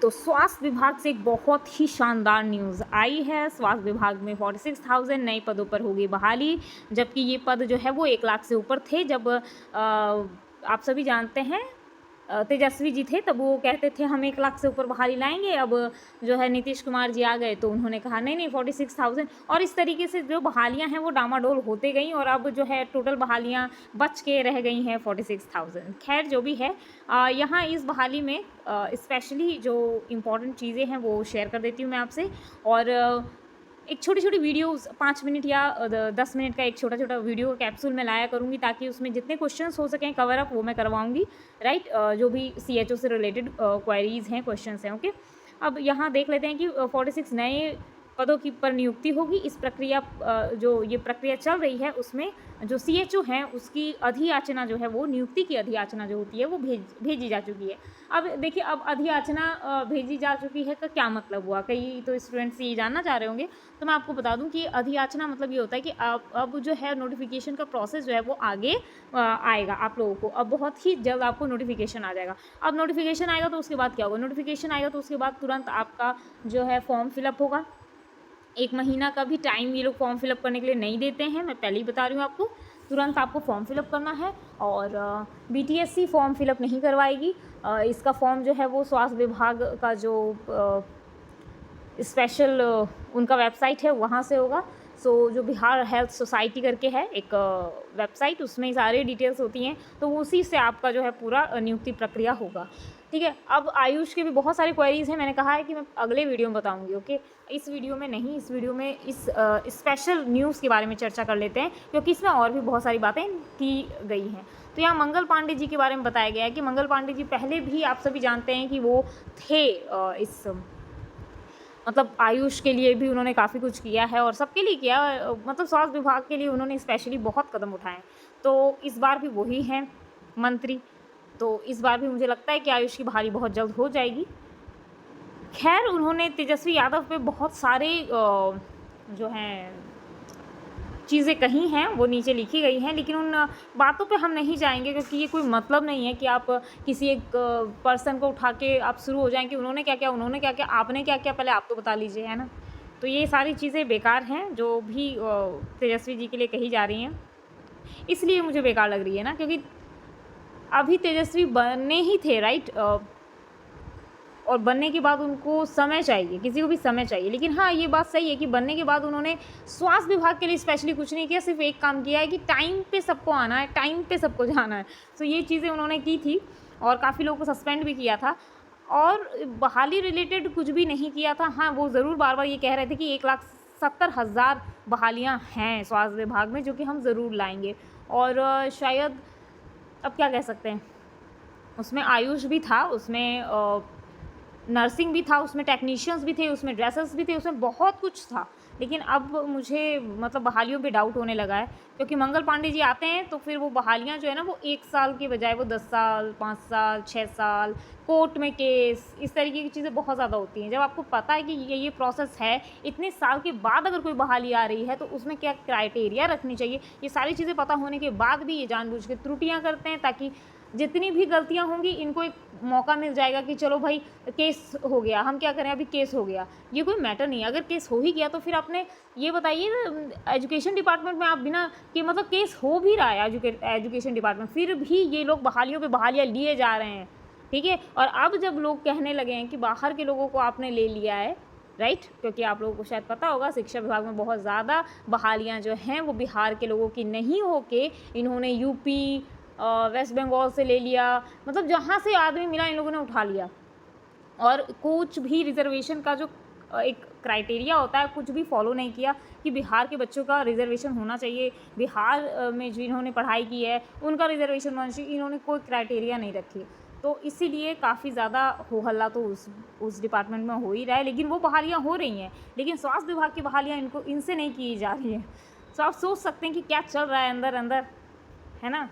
तो स्वास्थ्य विभाग से एक बहुत ही शानदार न्यूज़ आई है। स्वास्थ्य विभाग में 46,000 नए पदों पर होगी बहाली, जबकि ये पद जो है वो 1 लाख से ऊपर थे। जब आप सभी जानते हैं तेजस्वी जी थे, तब वो कहते थे हम 1 लाख से ऊपर बहाली लाएंगे। अब जो है नीतीश कुमार जी आ गए तो उन्होंने कहा नहीं नहीं 46,000, और इस तरीके से जो बहालियां हैं वो डामाडोल होते गई, और अब जो है टोटल बहालियां बच के रह गई हैं 46,000। खैर जो भी है, यहाँ इस बहाली में स्पेशली जो इम्पोर्टेंट चीज़ें हैं वो शेयर कर देती हूँ मैं आपसे। और एक छोटी छोटी वीडियोस 5 मिनट या 10 मिनट का एक छोटा छोटा वीडियो कैप्सूल में लाया करूँगी, ताकि उसमें जितने क्वेश्चंस हो सकें कवर अप वो मैं करवाऊँगी, राइट। जो भी CHO से रिलेटेड क्वेरीज हैं, क्वेश्चंस हैं, ओके। अब यहाँ देख लेते हैं कि 46 नए पदों की पर नियुक्ति होगी। इस प्रक्रिया जो ये प्रक्रिया चल रही है उसमें जो CHO हैं उसकी अधियाचना जो है वो नियुक्ति की अधियाचना जो होती है वो भेजी जा चुकी है। अब देखिए, अब अधियाचना भेजी जा चुकी है का क्या मतलब हुआ, कई तो स्टूडेंट्स ये जानना चाह रहे होंगे। तो मैं आपको बता दूं कि अधियाचना मतलब ये होता है कि अब जो है नोटिफिकेशन का प्रोसेस जो है वो आगे आएगा आप लोगों को। अब बहुत ही जल्द आपको नोटिफिकेशन आ जाएगा। अब नोटिफिकेशन आएगा तो उसके बाद क्या होगा, नोटिफिकेशन आएगा तो उसके बाद तुरंत आपका जो है फॉर्म फिलअप होगा। 1 महीना का भी टाइम ये लोग फॉर्म फिलअप करने के लिए नहीं देते हैं, मैं पहले ही बता रही हूँ आपको। तुरंत आपको फॉर्म फिलअप करना है, और BTSC फॉर्म फिलअप नहीं करवाएगी। इसका फॉर्म जो है वो स्वास्थ्य विभाग का जो स्पेशल उनका वेबसाइट है वहाँ से होगा। सो जो बिहार हेल्थ सोसाइटी करके है एक वेबसाइट, उसमें सारी डिटेल्स होती हैं, तो उसी से आपका जो है पूरा नियुक्ति प्रक्रिया होगा, ठीक है। अब आयुष के भी बहुत सारी क्वेरीज़ हैं, मैंने कहा है कि मैं अगले वीडियो में बताऊंगी, ओके। इस वीडियो में नहीं, इस वीडियो में इस स्पेशल न्यूज़ के बारे में चर्चा कर लेते हैं, क्योंकि इसमें और भी बहुत सारी बातें की गई हैं। तो यहाँ मंगल पांडे जी के बारे में बताया गया है कि मंगल पांडे जी पहले भी आप सभी जानते हैं कि वो थे इस मतलब आयुष के लिए भी उन्होंने काफ़ी कुछ किया है, और सबके लिए किया, मतलब स्वास्थ्य विभाग के लिए उन्होंने स्पेशली बहुत कदम उठाए हैं। तो इस बार भी वही हैं मंत्री, तो इस बार भी मुझे लगता है कि आयुष की बहाली बहुत जल्द हो जाएगी। खैर उन्होंने तेजस्वी यादव पे बहुत सारे जो हैं चीज़ें कही हैं, वो नीचे लिखी गई हैं, लेकिन उन बातों पे हम नहीं जाएंगे, क्योंकि ये कोई मतलब नहीं है कि आप किसी एक पर्सन को उठा के आप शुरू हो जाएं कि उन्होंने क्या क्या, आपने क्या क्या, पहले आप तो बता लीजिए, है ना। तो ये सारी चीज़ें बेकार हैं जो भी तेजस्वी जी के लिए कही जा रही हैं, इसलिए मुझे बेकार लग रही है ना, क्योंकि अभी तेजस्वी बनने ही थे, राइट। और बनने के बाद उनको समय चाहिए, किसी को भी समय चाहिए। लेकिन हाँ, ये बात सही है कि बनने के बाद उन्होंने स्वास्थ्य विभाग के लिए स्पेशली कुछ नहीं किया, सिर्फ एक काम किया है कि टाइम पे सबको आना है, टाइम पे सबको जाना है। तो ये चीज़ें उन्होंने की थी, और काफ़ी लोगों को सस्पेंड भी किया था, और बहाली रिलेटेड कुछ भी नहीं किया था। हाँ, वो ज़रूर बार बार ये कह रहे थे कि 1,70,000 बहालियाँ हैं स्वास्थ्य विभाग में, जो कि हम ज़रूर लाएंगे। और शायद अब क्या कह सकते हैं, उसमें आयुष भी था, उसमें नर्सिंग भी था, उसमें टेक्नीशियंस भी थे, उसमें ड्रेसर्स भी थे, उसमें बहुत कुछ था। लेकिन अब मुझे मतलब बहालियों पे डाउट होने लगा है, क्योंकि मंगल पांडे जी आते हैं तो फिर वो बहालियाँ जो है ना वो 1 साल के बजाय वो 10 साल, 5 साल, 6 साल, कोर्ट में केस, इस तरीके की चीज़ें बहुत ज़्यादा होती हैं। जब आपको पता है कि ये प्रोसेस है, इतने साल के बाद अगर कोई बहाली आ रही है तो उसमें क्या क्राइटेरिया रखनी चाहिए, ये सारी चीज़ें पता होने के बाद भी ये जानबूझ के त्रुटियाँ करते हैं, ताकि जितनी भी गलतियां होंगी इनको एक मौका मिल जाएगा कि चलो भाई केस हो गया, हम क्या करें, अभी केस हो गया, ये कोई मैटर नहीं है। अगर केस हो ही गया तो फिर आपने ये बताइए, एजुकेशन डिपार्टमेंट में आप बिना कि मतलब केस हो भी रहा है एजुकेशन डिपार्टमेंट, फिर भी ये लोग बहालियों पे बहालियाँ लिए जा रहे हैं, ठीक है। और अब जब लोग कहने लगे हैं कि बाहर के लोगों को आपने ले लिया है, राइट, क्योंकि आप लोगों को शायद पता होगा शिक्षा विभाग में बहुत ज़्यादा बहालियाँ जो हैं वो बिहार के लोगों की नहीं होके इन्होंने यूपी, वेस्ट बंगाल से ले लिया, मतलब जहाँ से आदमी मिला इन लोगों ने उठा लिया। और कुछ भी रिजर्वेशन का जो एक क्राइटेरिया होता है कुछ भी फॉलो नहीं किया कि बिहार के बच्चों का रिजर्वेशन होना चाहिए, बिहार में जिन्होंने पढ़ाई की है उनका रिजर्वेशन होना चाहिए, इन्होंने कोई क्राइटेरिया नहीं रखी। तो इसीलिए काफ़ी ज़्यादा हो हल्ला तो उस डिपार्टमेंट में हो ही रहा है, लेकिन वो बहालियाँ हो रही हैं, लेकिन स्वास्थ्य विभाग की बहालियाँ इनसे नहीं की जा रही है। तो आप सोच सकते हैं कि क्या चल रहा है अंदर अंदर, है ना।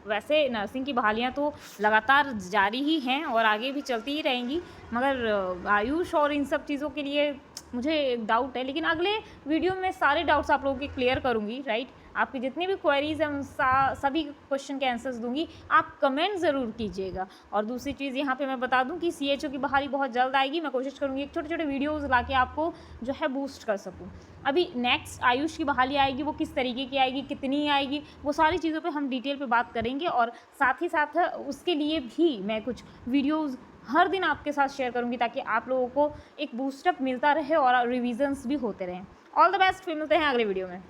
वैसे नर्सिंग की बहालियाँ तो लगातार जारी ही हैं और आगे भी चलती ही रहेंगी, मगर आयुष और इन सब चीज़ों के लिए मुझे एक डाउट है, लेकिन अगले वीडियो में सारे डाउट्स आप लोगों के क्लियर करूँगी, राइट। आपकी जितनी भी क्वेरीज हैं उन सभी क्वेश्चन के आंसर्स दूंगी, आप कमेंट ज़रूर कीजिएगा। और दूसरी चीज़ यहाँ पे मैं बता दूँ कि CHO की बहाली बहुत जल्द आएगी, मैं कोशिश करूँगी एक छोटे छोटे वीडियोज़ ला के आपको जो है बूस्ट कर सकूँ। अभी नेक्स्ट आयुष की बहाली आएगी, वो किस तरीके की आएगी, कितनी आएगी, वो सारी चीज़ों पे हम डिटेल पे बात करेंगे। और साथ ही साथ उसके लिए भी मैं कुछ वीडियोज़ हर दिन आपके साथ शेयर करूँगी, ताकि आप लोगों को एक बूस्टअप मिलता रहे और रिविजन्स भी होते रहें। ऑल द बेस्ट, फिर मिलते हैं अगले वीडियो में।